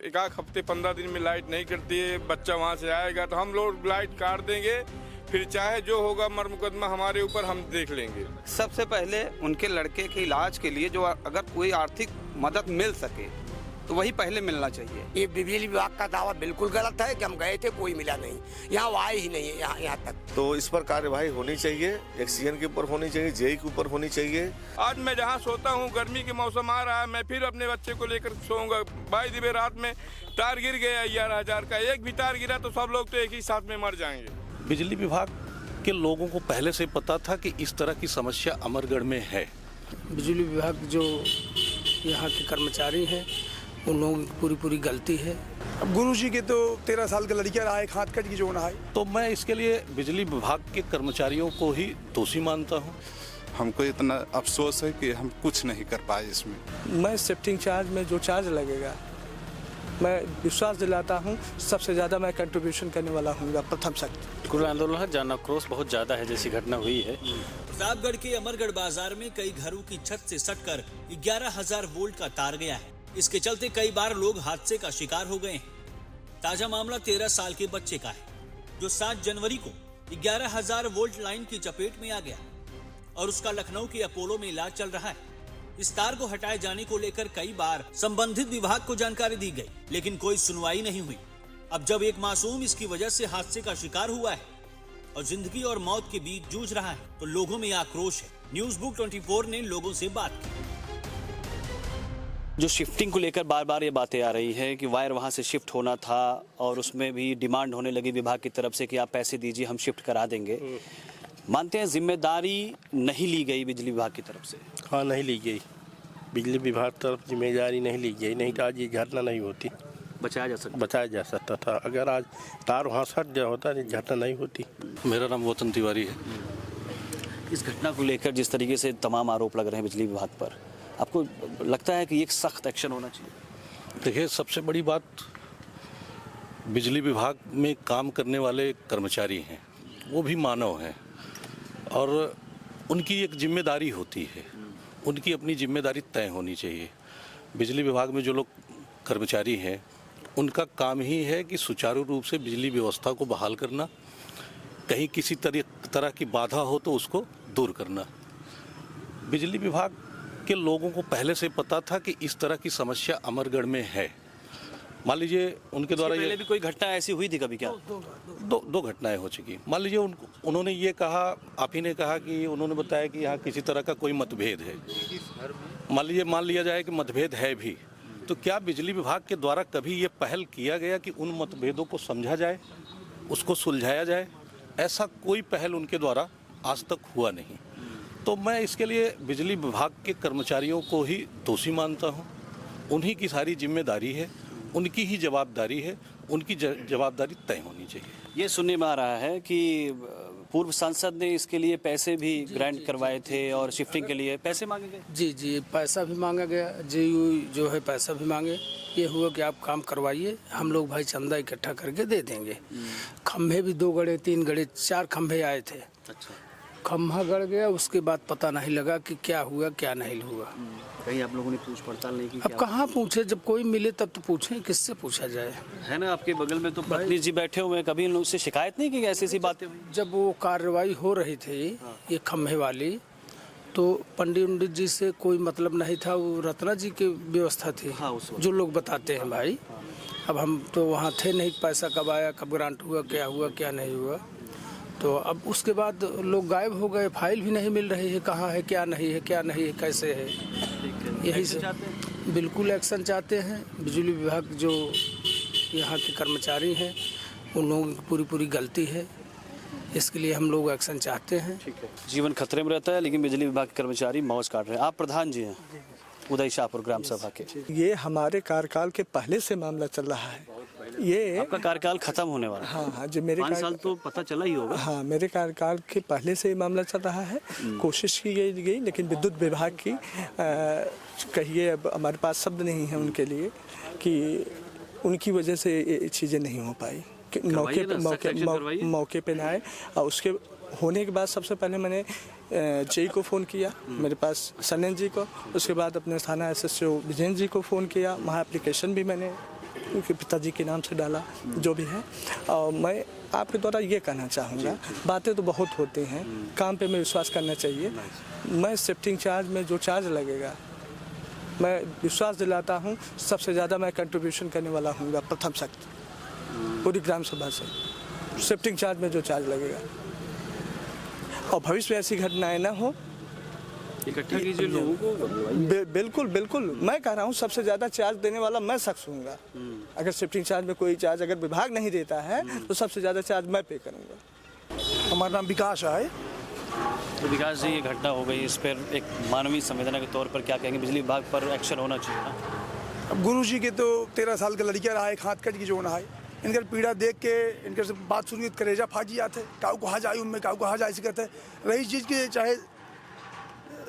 एक आध हफ्ते 15 दिन में लाइट नहीं कटती है, बच्चा वहाँ से आएगा तो हम लोग लाइट काट देंगे, फिर चाहे जो होगा मर मुकदमा हमारे ऊपर हम देख लेंगे। सबसे पहले उनके लड़के के इलाज के लिए जो अगर कोई आर्थिक मदद मिल सके तो वही पहले मिलना चाहिए। ये बिजली विभाग का दावा बिल्कुल गलत है कि हम गए थे कोई मिला नहीं, यहाँ वो आए ही नहीं है यहाँ तक। तो इस पर कार्यवाही होनी चाहिए, एक्सीजन के ऊपर होनी चाहिए, जेई के ऊपर होनी चाहिए। आज मैं जहाँ सोता हूँ, गर्मी के मौसम आ रहा है, मैं फिर अपने बच्चे को लेकर सोऊंगा। भाई दिबे रात में तार गिर गया 11,000 का, एक भी तार गिरा तो सब लोग तो एक ही साथ में मर जाएंगे। बिजली विभाग के लोगों को पहले से पता था कि इस तरह की समस्या अमरगढ़ में है। बिजली विभाग जो यहाँ के कर्मचारी हैं उन लोगों की पूरी गलती है। अब गुरुजी के तो 13 साल का लड़का रहा है, हाथ कट की जो नहाए। तो मैं इसके लिए बिजली विभाग के कर्मचारियों को ही दोषी मानता हूँ। हमको इतना अफसोस है कि हम कुछ नहीं कर पाए इसमें। मैं शिफ्टिंग चार्ज में जो चार्ज लगेगा, मैं विश्वास दिलाता हूँ सबसे ज़्यादा मैं कंट्रीब्यूशन करने वाला हूँ प्रथम शक्ति। कुल आंदोलन है, जन आक्रोश बहुत ज़्यादा है जैसी घटना हुई है। प्रतापगढ़ के अमरगढ़ बाजार में कई घरों की छत से सटकर 11,000 वोल्ट का तार गया है। इसके चलते कई बार लोग हादसे का शिकार हो गए हैं। ताजा मामला 13 साल के बच्चे का है, जो 7 जनवरी को 11,000 वोल्ट लाइन की चपेट में आ गया और उसका लखनऊ के अपोलो में इलाज चल रहा है। इस तार को हटाए जाने को लेकर कई बार संबंधित विभाग को जानकारी दी गई, लेकिन कोई सुनवाई नहीं हुई। अब जब एक मासूम इसकी वजह से हादसे का शिकार हुआ है और जिंदगी और मौत के बीच जूझ रहा है, तो लोगों में आक्रोश है। न्यूज़ बुक 24 ने लोगों से बात की। जो शिफ्टिंग को लेकर बार बार ये बातें आ रही है कि वायर वहाँ से शिफ्ट होना था और उसमें भी डिमांड होने लगी विभाग की तरफ से कि आप पैसे दीजिए, हम शिफ्ट करा देंगे। मानते हैं जिम्मेदारी नहीं ली गई बिजली विभाग की तरफ से? हाँ, नहीं ली गई। बिजली विभाग तरफ जिम्मेदारी नहीं ली गई, नहीं तो आज ये घटना नहीं होती। बचाया जा सकता था। अगर आज तार वहाँ सट गया होता तो घटना नहीं होती। मेरा नाम वतन तिवारी है। इस घटना को लेकर जिस तरीके से तमाम आरोप लग रहे हैं बिजली विभाग पर, आपको लगता है कि एक सख्त एक्शन होना चाहिए? देखिए, सबसे बड़ी बात बिजली विभाग में काम करने वाले कर्मचारी हैं, वो भी मानव हैं और उनकी एक जिम्मेदारी होती है, उनकी अपनी जिम्मेदारी तय होनी चाहिए। बिजली विभाग में जो लोग कर्मचारी हैं उनका काम ही है कि सुचारू रूप से बिजली व्यवस्था को बहाल करना, कहीं किसी तरह की बाधा हो तो उसको दूर करना। बिजली विभाग के लोगों को पहले से पता था कि इस तरह की समस्या अमरगढ़ में है। मान लीजिए उनके द्वारा पहले भी कोई घटना ऐसी हुई थी कभी क्या? दो घटनाएं हो चुकी। मान लीजिए उन्होंने ये कहा, आप ही ने कहा कि उन्होंने बताया कि यहाँ किसी तरह का कोई मतभेद है। मान लिया जाए कि मतभेद है भी, तो क्या बिजली विभाग के द्वारा कभी ये पहल किया गया कि उन मतभेदों को समझा जाए, उसको सुलझाया जाए? ऐसा कोई पहल उनके द्वारा आज तक हुआ नहीं। तो मैं इसके लिए बिजली विभाग के कर्मचारियों को ही दोषी मानता हूँ। उन्हीं की सारी जिम्मेदारी है, उनकी ही जवाबदारी है, उनकी जवाबदारी तय होनी चाहिए। ये सुनने में आ रहा है कि पूर्व सांसद ने इसके लिए पैसे भी ग्रांट करवाए थे और शिफ्टिंग के लिए पैसे मांगे गए। जी, पैसा भी मांगा गया। जेयू जो है पैसा भी मांगे। ये हुआ कि आप काम करवाइए, हम लोग भाई चंदा इकट्ठा करके दे देंगे। खंभे भी 2 गड़े, 3 गड़े, 4 खंभे आए थे। अच्छा। खंभा गड़ गया, उसके बाद पता नहीं लगा कि क्या हुआ क्या नहीं हुआ। कहीं आप लोगों ने पूछ पड़ताल नहीं की? अब कहाँ पूछे, जब कोई मिले तब तो पूछें, किससे पूछा जाए? है ना, आपके बगल में तो पत्नी जी बैठे हुए हैं, कभी इन लोगों से शिकायत नहीं की कि ऐसी बातें हुई? जब वो कार्रवाई हो रही थी ये खंभे वाली, तो पंडित जी से कोई मतलब नहीं था, वो रत्ना जी की व्यवस्था थी। हाँ, जो लोग बताते हैं भाई। अब हम तो वहाँ थे नहीं, पैसा कब आया, कब ग्रांट हुआ क्या नहीं हुआ। तो अब उसके बाद लोग गायब हो गए, फाइल भी नहीं मिल रही है, कहाँ है, क्या नहीं है, कैसे है। यही से बिल्कुल एक्शन चाहते हैं। बिजली विभाग जो यहाँ के कर्मचारी हैं उन लोगों की पूरी गलती है, इसके लिए हम लोग एक्शन चाहते हैं। जीवन खतरे में रहता है, लेकिन बिजली विभाग के कर्मचारी मौज काट रहे हैं। आप प्रधान जी हैं उदय शाहपुर ग्राम सभा के। ये हमारे कार्यकाल के पहले से मामला चल रहा है। ये आपका कार्यकाल खत्म होने वाला है? हाँ, जो मेरे 5 साल तो पता चला ही होगा। हाँ, मेरे कार्यकाल के पहले से ये मामला चल रहा है। कोशिश की गई, लेकिन विद्युत विभाग की कहिए, अब हमारे पास शब्द नहीं है उनके लिए, कि उनकी वजह से ये चीज़ें नहीं हो पाई। मौके पे ना आए। और उसके होने के बाद सबसे पहले मैंने जेई को फ़ोन किया, मेरे पास सनन जी को। उसके बाद अपने थाना SSO विजयन जी को फ़ोन किया, वहाँ एप्लीकेशन भी मैंने उनके पिताजी के नाम से डाला, जो भी है। और मैं आपके द्वारा ये कहना चाहूँगा, बातें तो बहुत होती हैं, काम पे में विश्वास करना चाहिए। मैं शिफ्टिंग चार्ज में जो चार्ज लगेगा, मैं विश्वास दिलाता हूँ सबसे ज़्यादा मैं कंट्रीब्यूशन करने वाला हूँ प्रथम शक्ति पूरी ग्राम सभा से, शिफ्टिंग चार्ज में जो चार्ज लगेगा। और भविष्य में ऐसी घटनाएं ना हो, इकट्ठा कीजिए लोगों को। बिल्कुल बिल्कुल, मैं कह रहा हूँ सबसे ज़्यादा चार्ज देने वाला मैं शख्स हूँगा। अगर शिफ्टिंग चार्ज में कोई चार्ज अगर विभाग नहीं देता है तो सबसे ज़्यादा चार्ज मैं पे करूँगा। हमारा नाम विकास है। तो विकास जी, ये घटना हो गई, इस पर एक मानवीय संवेदना के तौर पर क्या कहेंगे? बिजली विभाग पर एक्शन होना चाहिए ना? अब गुरु जी के तो 13 साल का लड़किया रहा है, हाथ कट की जो ना है, इनकर पीड़ा देख के इनके से बात सुन के करेजा फाट जाते, काऊ कहा जाए उनमें, काऊ कहा जाए, ऐसे कहते रही चीज़ के, चाहे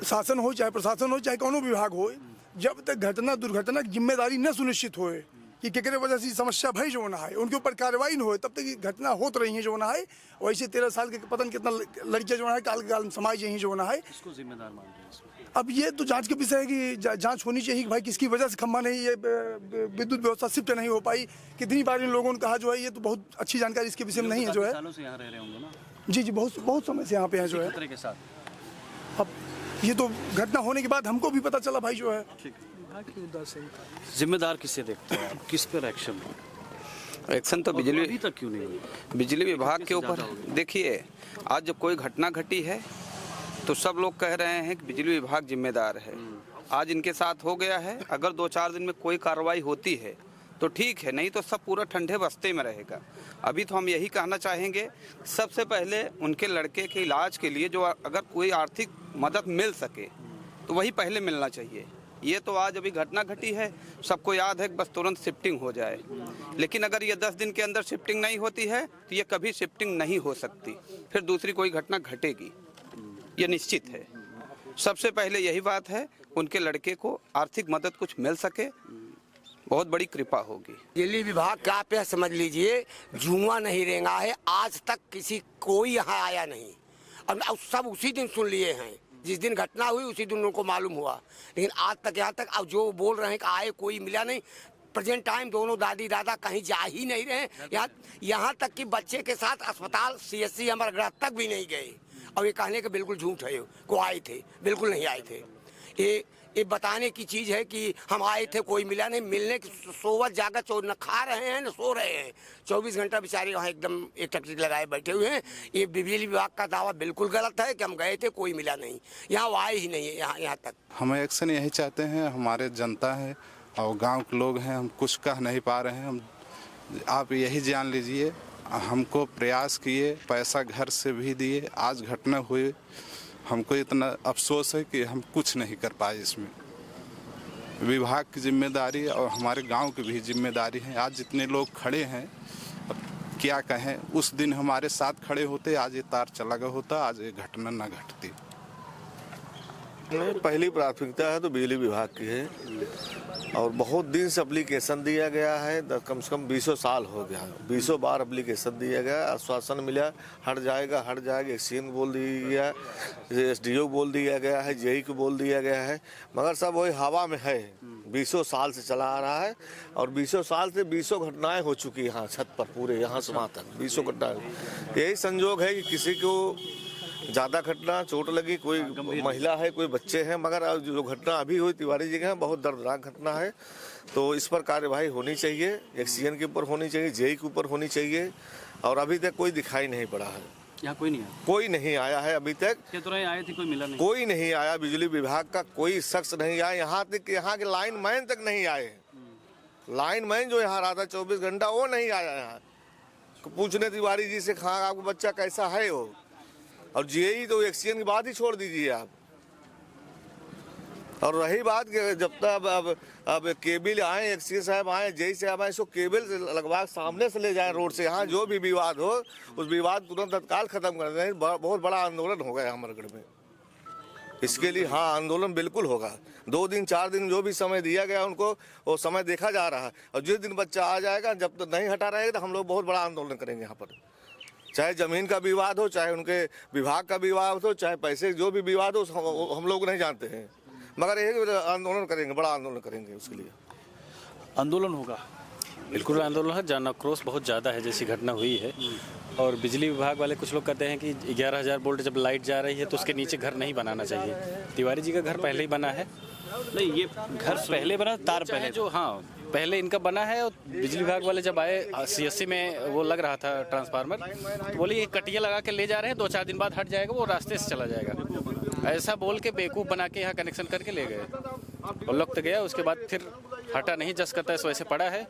शासन हो, चाहे प्रशासन हो, चाहे कोनो विभाग हो, जब तक घटना दुर्घटना की जिम्मेदारी न सुनिश्चित होए कि केकरे वजह से समस्या भई जो ना है, उनके ऊपर कार्रवाई न हो, तब तक ये घटना होत रही है जो ना है। वैसे 13 साल के पता नहीं कितना लड़कियां जो है काल के काल समाज यही जो ना है। इसको जिम्मेदार मान रहे हैं? अब ये तो जांच के विषय है कि जांच होनी चाहिए कि भाई किसकी वजह से खंभा नहीं, ये विद्युत व्यवस्था शिफ्ट नहीं हो पाई, कितनी बार इन लोगों ने कहा जो है, ये तो बहुत अच्छी जानकारी इसके विषय में नहीं है जो है। सालों से यहाँ रह रहे होंगे ना? जी जी, बहुत समय से यहाँ पे है जो है। खतरे के साथ। अब ये तो घटना होने के बाद हमको भी पता चला भाई जो है। जिम्मेदार किसे देखते हैं आप? किस पर एक्शन? एक्शन तो बिजली अभी तक क्यों नहीं हुआ? बिजली विभाग के ऊपर। देखिए, आज जब कोई घटना घटी है तो सब लोग कह रहे हैं कि बिजली विभाग जिम्मेदार है। आज इनके साथ हो गया है, अगर 2-4 दिन में कोई कार्रवाई होती है तो ठीक है, नहीं तो सब पूरा ठंडे बस्ते में रहेगा। अभी तो हम यही कहना चाहेंगे, सबसे पहले उनके लड़के के इलाज के लिए जो अगर कोई आर्थिक मदद मिल सके तो वही पहले मिलना चाहिए। ये तो आज अभी घटना घटी है, सबको याद है कि बस तुरंत शिफ्टिंग हो जाए, लेकिन अगर ये 10 दिन के अंदर शिफ्टिंग नहीं होती है तो ये कभी शिफ्टिंग नहीं हो सकती, फिर दूसरी कोई घटना घटेगी, ये निश्चित है। सबसे पहले यही बात है, उनके लड़के को आर्थिक मदद कुछ मिल सके, बहुत बड़ी कृपा होगी। बिजली विभाग का आप यह समझ लीजिए जुआ नहीं रेंगा है, आज तक किसी कोई यहाँ आया नहीं। अब सब उसी दिन सुन लिए हैं, जिस दिन घटना हुई उसी दिन उनको मालूम हुआ, लेकिन आज तक यहाँ तक अब जो बोल रहे हैं कि आए कोई मिला नहीं। प्रेजेंट टाइम दोनों दादी दादा कहीं जा ही नहीं रहे, यहाँ तक कि बच्चे के साथ अस्पताल CSC अमरगढ़ तक भी नहीं गए। और ये कहने के बिल्कुल झूठ है, को आए थे, बिल्कुल नहीं आए थे। ये बताने की चीज़ है कि हम आए थे कोई मिला नहीं। मिलने की सोवत जागत न खा रहे हैं न सो रहे हैं, 24 घंटा बेचारे वहाँ एकदम एक टकरी लगाए बैठे हुए हैं। ये बिजली विभाग का दावा बिल्कुल गलत है कि हम गए थे कोई मिला नहीं, यहाँ वो आए ही नहीं है यहाँ तक। हम एक्शन यही चाहते हैं, हमारे जनता है और गांव के लोग हैं, हम कुछ कह नहीं पा रहे हैं। हम आप यही जान लीजिए, हमको प्रयास किए, पैसा घर से भी दिए, आज घटना हुई, हमको इतना अफसोस है कि हम कुछ नहीं कर पाए। इसमें विभाग की जिम्मेदारी और हमारे गांव की भी जिम्मेदारी है। आज जितने लोग खड़े हैं, अब क्या कहें, उस दिन हमारे साथ खड़े होते, आज ये तार चला गया होता, आज ये घटना ना घटती। पहली प्राथमिकता है तो बिजली विभाग की है, और बहुत दिन से एप्लीकेशन दिया गया है, कम से कम 20 साल हो गया, 20 बार एप्लीकेशन दिया गया, आश्वासन मिला हट जाएगा, एक्सीएन बोल दिया गया, SDO बोल दिया गया है, JE को बोल दिया गया है, मगर सब वही हवा में है। 20 साल से चला आ रहा है और 20 साल से 20 घटनाएं हो चुकी यहाँ छत पर, पूरे यहाँ से वहाँ तक 20 घटनाएं। यही संजोग है कि किसी को ज़्यादा घटना चोट लगी, कोई महिला है, कोई बच्चे हैं, मगर जो घटना अभी हुई तिवारी जी के यहाँ बहुत दर्दनाक घटना है। तो इस पर कार्यवाही होनी चाहिए, एक्सीएन के ऊपर होनी चाहिए, JE के ऊपर होनी चाहिए, और अभी तक कोई दिखाई नहीं पड़ा है। यहाँ कोई नहीं आया? कोई नहीं आया है अभी तक। आए थे, कोई मिला नहीं? कोई नहीं आया, बिजली विभाग का कोई शख्स नहीं आया, यहाँ तक यहाँ के लाइन मैन तक नहीं आए। लाइन मैन जो यहाँ रहा था 24 घंटा, वो नहीं आया यहाँ पूछने तिवारी जी से, हाँ आपका बच्चा कैसा है वो। और JE तो एक्सीएन की बात ही छोड़ दीजिए आप। और रही बात कि जब तक अब केबल आए, एक्सीएन साहब आए, JE साहब आए, इसको केबल से लगवा सामने से ले जाएं रोड से, यहाँ जो भी विवाद हो उस विवाद तुरंत तत्काल खत्म कर दें। बहुत बड़ा आंदोलन होगा अमरगढ़ में इसके लिए। हाँ, आंदोलन बिल्कुल होगा। 2 दिन 4 दिन जो भी समय दिया गया उनको, वो समय देखा जा रहा है, और जिस दिन बच्चा आ जाएगा, जब तक नहीं हटा रहेगा तो हम लोग बहुत बड़ा आंदोलन करेंगे यहाँ पर। चाहे जमीन का विवाद हो, चाहे उनके विभाग का विवाद हो, चाहे पैसे जो भी विवाद हो, हम लोग नहीं जानते हैं, मगर एक आंदोलन करेंगे, बड़ा आंदोलन करेंगे। उसके लिए आंदोलन होगा, बिल्कुल आंदोलन है, जन आक्रोश बहुत ज़्यादा है जैसी घटना हुई है। और बिजली विभाग वाले कुछ लोग कहते हैं कि 11,000 वोल्ट जब लाइट जा रही है तो उसके नीचे घर नहीं बनाना चाहिए। तिवारी जी का घर पहले ही बना है। नहीं, ये घर पहले बना, तार पहले जो हाँ पहले इनका बना है। और बिजली विभाग वाले जब आए CSC में वो लग रहा था ट्रांसफार्मर, तो बोले ये कटिया लगा के ले जा रहे हैं, 2-4 दिन बाद हट जाएगा, वो रास्ते से चला जाएगा। ऐसा बोल के बेवकूफ़ बना के यहाँ कनेक्शन करके ले गए और लग तो गया। उसके बाद फिर हटा नहीं, जस करता है वैसे पड़ा है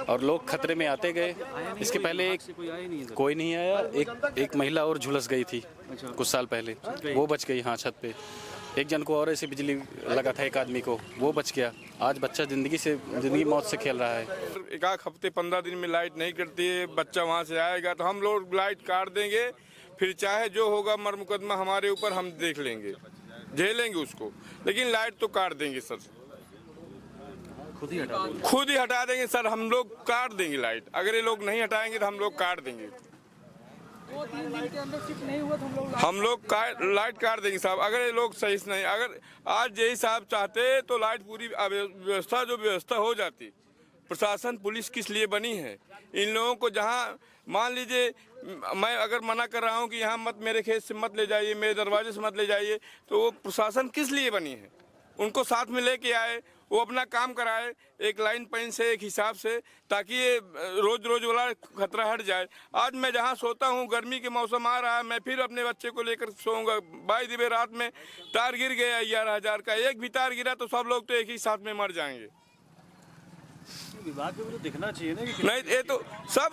और लोग खतरे में आते गए। इसके पहले कोई नहीं आया। एक महिला और झुलस गई थी कुछ साल पहले, वो बच गई हाँ छत पे। एक जन को और ऐसे बिजली लगा था, एक आदमी को, वो बच गया। आज बच्चा जिंदगी मौत से खेल रहा है। एक हफ्ते 15 दिन में लाइट नहीं कटती है, बच्चा वहाँ से आएगा तो हम लोग लाइट काट देंगे, फिर चाहे जो होगा मर मुकदमा हमारे ऊपर, हम देख लेंगे, झेलेंगे उसको, लेकिन लाइट तो काट देंगे सर। खुद ही हटा देंगे सर, हम लोग काट देंगे लाइट। अगर ये लोग नहीं हटाएंगे तो हम लोग काट देंगे। हम लोग लाइट काट देंगे साहब, अगर ये लोग सही से नहीं। अगर आज यही साहब चाहते तो लाइट पूरी व्यवस्था हो जाती। प्रशासन पुलिस किस लिए बनी है? इन लोगों को जहां मान लीजिए मैं अगर मना कर रहा हूं कि यहाँ मत, मेरे खेत से मत ले जाइए, मेरे दरवाजे से मत ले जाइए, तो वो प्रशासन किस लिए बनी है? उनको साथ में लेके आए, वो अपना काम कराए एक लाइन पेन से, एक हिसाब से, ताकि ये रोज वाला खतरा हट जाए। आज मैं जहाँ सोता हूँ, गर्मी के मौसम आ रहा है, मैं फिर अपने बच्चे को लेकर सोऊंगा। बाई दिबे रात में तार गिर गया 11,000 का। एक भी तार गिरा तो सब लोग तो एक ही साथ में मर जाएंगे। विभाग को तो दिखना चाहिए ना कि नहीं,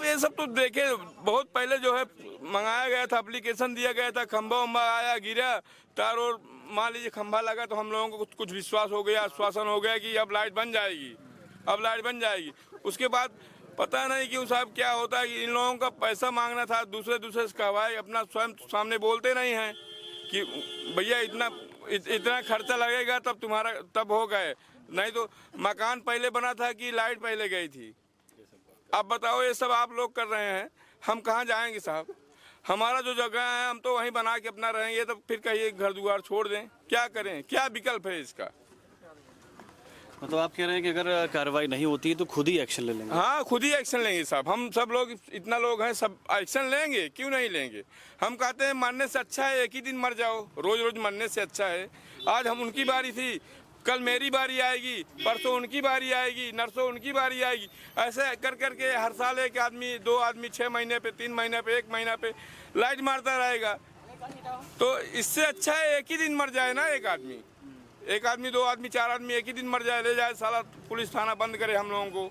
ये सब तो देखे। बहुत पहले जो है मंगाया गया था, एप्लीकेशन दिया गया था, खंभा उम्बा आया, गिरा तार, और मान लीजिए खंभा लगा तो हम लोगों को कुछ विश्वास हो गया, आश्वासन हो गया कि अब लाइट बन जाएगी। उसके बाद पता नहीं क्यों साहब क्या होता है कि इन लोगों का पैसा मांगना था, दूसरे से कहवाए, अपना स्वयं सामने बोलते नहीं हैं कि भैया इतना खर्चा लगेगा तब हो गए। नहीं तो मकान पहले बना था कि लाइट पहले गई थी। अब बताओ, ये सब आप लोग कर रहे हैं, हम कहाँ जाएंगे साहब? हमारा जो जगह है हम तो वहीं बना के अपना रहेंगे, तो फिर कहिए घर द्वार छोड़ दें, क्या करें? क्या विकल्प है इसका? मतलब आप कह रहे हैं कि अगर कार्रवाई नहीं होती तो खुद ही एक्शन ले लेंगे? हाँ, खुद ही एक्शन लेंगे साहब। हम सब लोग इतना लोग हैं, सब एक्शन लेंगे, क्यों नहीं लेंगे? हम कहते हैं मरने से अच्छा है एक ही दिन मर जाओ, रोज मरने से अच्छा है। आज हम उनकी बारी थी, कल मेरी बारी आएगी, परसों उनकी बारी आएगी, नरसों उनकी बारी आएगी। ऐसे करके हर साल एक आदमी, 2 आदमी 6 महीने पे, 3 महीने पे, 1 महीना पे लाइट मारता रहेगा। तो इससे अच्छा है एक ही दिन मर जाए ना, एक आदमी, 2 आदमी, 4 आदमी एक ही दिन मर जाए, ले जाए साला पुलिस थाना बंद करे हम लोगों को।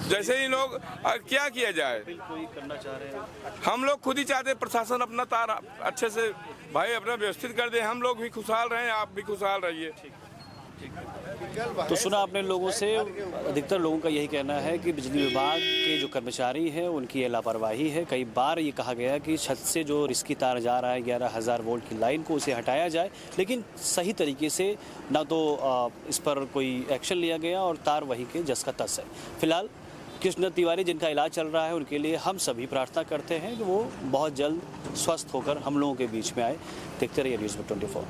जैसे ही लोग क्या किया जाए? कोई करना चाह रहे हैं, हम लोग खुद ही चाहते प्रशासन अपना तार अच्छे से भाई अपना व्यवस्थित कर दे, हम लोग भी खुशहाल रहें, आप भी खुशहाल रहिए। तो सुना आपने लोगों से, अधिकतर लोगों का यही कहना है कि बिजली विभाग के जो कर्मचारी हैं उनकी ये लापरवाही है। कई बार ये कहा गया कि छत से जो रिस्की तार जा रहा है 11,000 वोल्ट की लाइन को, उसे हटाया जाए, लेकिन सही तरीके से ना तो इस पर कोई एक्शन लिया गया और तार वही के जस का तस है। फिलहाल कृष्ण तिवारी जिनका इलाज चल रहा है, उनके लिए हम सभी प्रार्थना करते हैं कि वो बहुत जल्द स्वस्थ होकर हम लोगों के बीच में आए। देखते रहिए न्यूज़ 24।